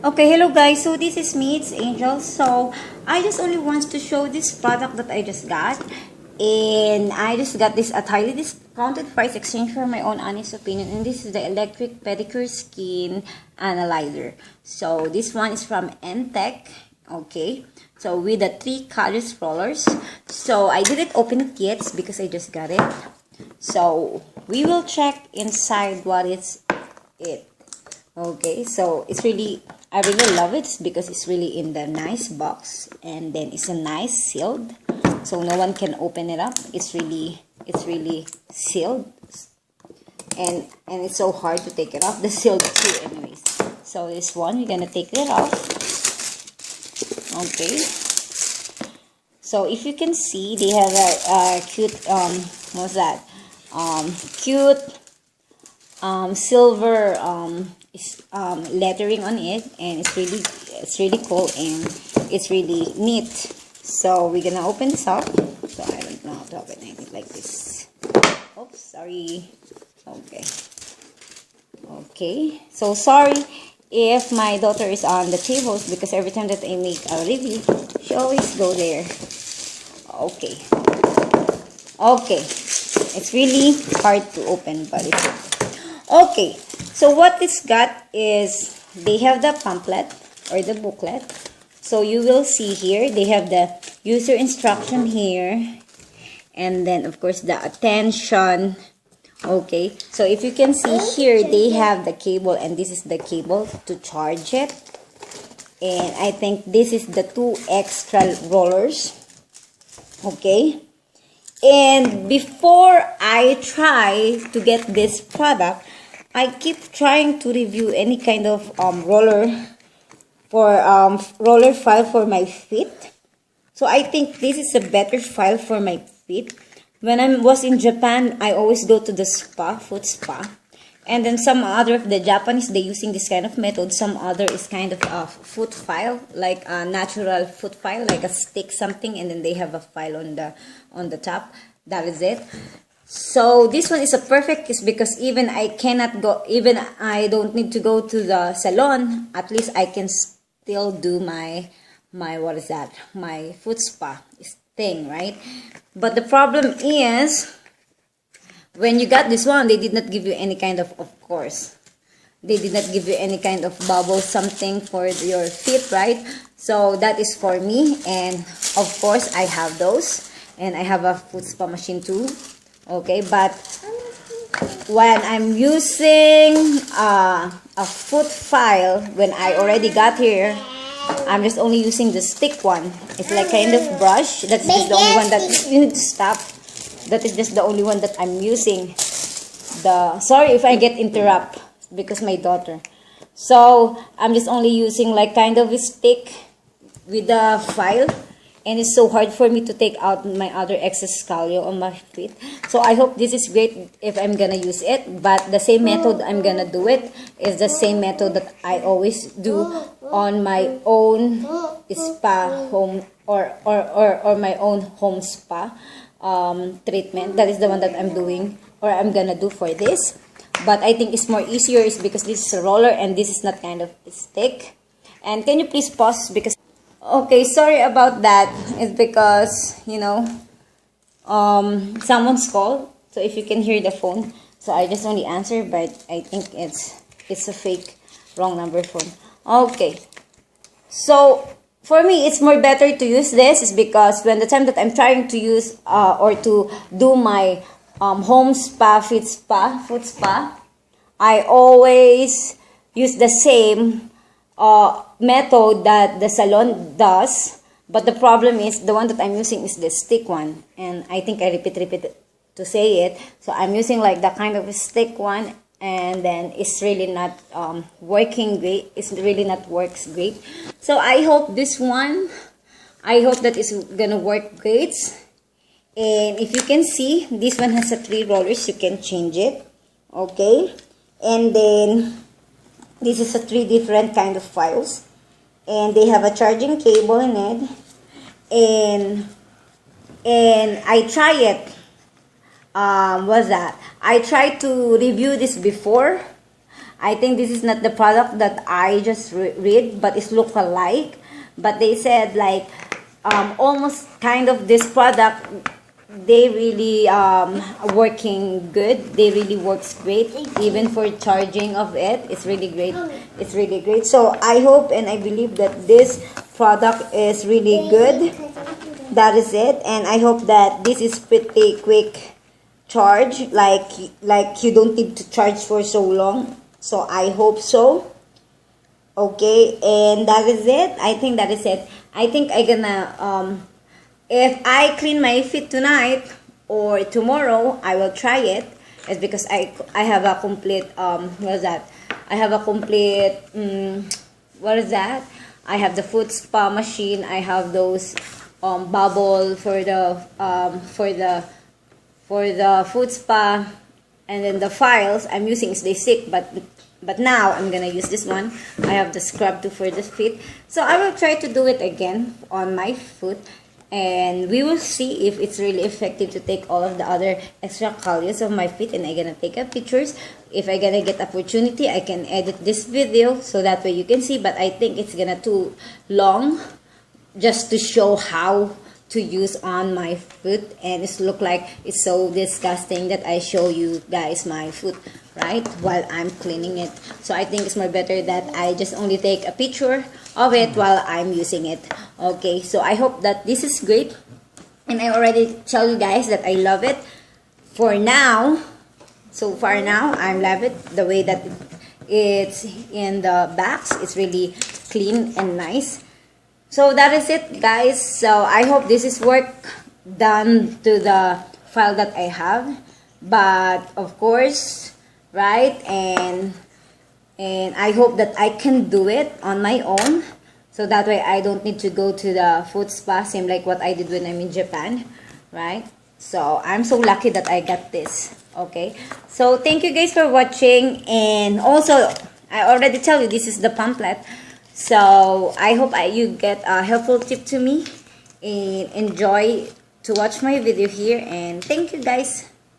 Okay, hello guys. So this is me, it's Angel. So I just only want to show this product that I just got. And I just got this at highly discounted price exchange for my own honest opinion. And this is the Electric Pedicure Skin Analyzer. So this one is from Entech. Okay. So with the 3 colors rollers. So I didn't open it yet because I just got it. So we will check inside what is it. Okay, so it's really, I really love it because it's really in the nice box, and then it's a nice sealed, so no one can open it up. It's really sealed, and it's so hard to take it off. The sealed too, anyways. So this one, we're gonna take it off. Okay. So if you can see, they have a cute what's that? Cute silver lettering on it, and it's really cool and it's really neat. So we're gonna open this up. So I don't know how to open it like this. Oops, sorry. Okay, so sorry if my daughter is on the tables because every time that I make a review she always go there. Okay, it's really hard to open, but it's okay. So what this got is they have the pamphlet or the booklet. So you will see here they have the user instruction here, and then of course the attention. Okay, so if you can see here, they have the cable, and this is the cable to charge it. And I think this is the 2 extra rollers. Okay, and before I try to get this product, I keep trying to review any kind of roller file for my feet. So I think this is a better file for my feet. When I was in Japan, I always go to the spa, foot spa. And then some other of the Japanese, they using this kind of method. Some other is kind of a foot file, like a natural foot file, like a stick something, and then they have a file on the top. That is it. So this one is a perfect case because even I don't need to go to the salon. At least I can still do my what is that? My foot spa thing, right? But the problem is when you got this one, they did not give you any kind of course, they did not give you any kind of bubble something for your feet, right? So that is for me, and of course I have those, and I have a foot spa machine too. Okay, but when I'm using a foot file, when I already got here, I'm just only using the stick one. It's like kind of brush. That's just the only one that you need to stop. That is just the only one that I'm using. Sorry if I get interrupt because my daughter. So I'm just only using like kind of a stick with the file. And it's so hard for me to take out my other excess calcio on my feet. So I hope this is great if I'm gonna use it. But the same method I'm gonna do it is the same method that I always do on my own spa home or my own home spa treatment. That is the one that I'm doing or I'm gonna do for this. But I think it's more easier is because this is a roller and this is not kind of a stick. And can you please pause because okay, sorry about that. It's because, you know, someone's call. So if you can hear the phone. So I just only answer, but I think it's a fake wrong number phone. Okay. So for me, it's more better to use this is because when the time that I'm trying to use or to do my home spa, foot spa, I always use the same method that the salon does, but the problem is the one that I'm using is the stick one, and I think I repeat to say it. So I'm using like the kind of a stick one, and then it's really not working great. It's really not works great. So I hope this one, I hope that it's gonna work great. And if you can see, this one has a 3 rollers. You can change it, okay, and then this is a 3 different kind of files, and they have a charging cable in it, and I try it. I tried to review this before. I think this is not the product that I just read, but it's look alike. But they said like almost kind of this product, they really working good. They really works great, even for charging of it. It's really great. It's really great. So I hope and I believe that this product is really good. That is it. And I hope that this is pretty quick charge, like you don't need to charge for so long. So I hope so. Okay, and that is it. I think that is it. I think I gonna if I clean my feet tonight or tomorrow, I will try it. It's because I have a complete what is that? I have a complete what is that? I have the foot spa machine. I have those bubble for the foot spa, and then the files I'm using is they sick, but now I'm gonna use this one. I have the scrub too for the feet, so I will try to do it again on my foot, and we will see if it's really effective to take all of the other extra calories of my feet. And I'm gonna take a pictures. If I gonna get opportunity, I can edit this video so that way you can see, but I think it's gonna too long just to show how to use on my foot, and it's look like it's so disgusting that I show you guys my foot right while I'm cleaning it. So I think it's more better that I just only take a picture of it while I'm using it. Okay, so I hope that this is great, and I already tell you guys that I love it for now. So far now I love it the way that it's in the backs. It's really clean and nice. So that is it, guys. So I hope this is work done to the file that I have, but of course, right, and I hope that I can do it on my own, so that way I don't need to go to the foot spa, same like what I did when I'm in Japan, right? So I'm so lucky that I got this. Okay, so thank you guys for watching, and also I already tell you this is the pamphlet. So I hope you get a helpful tip to me, and enjoy to watch my video here, and thank you guys.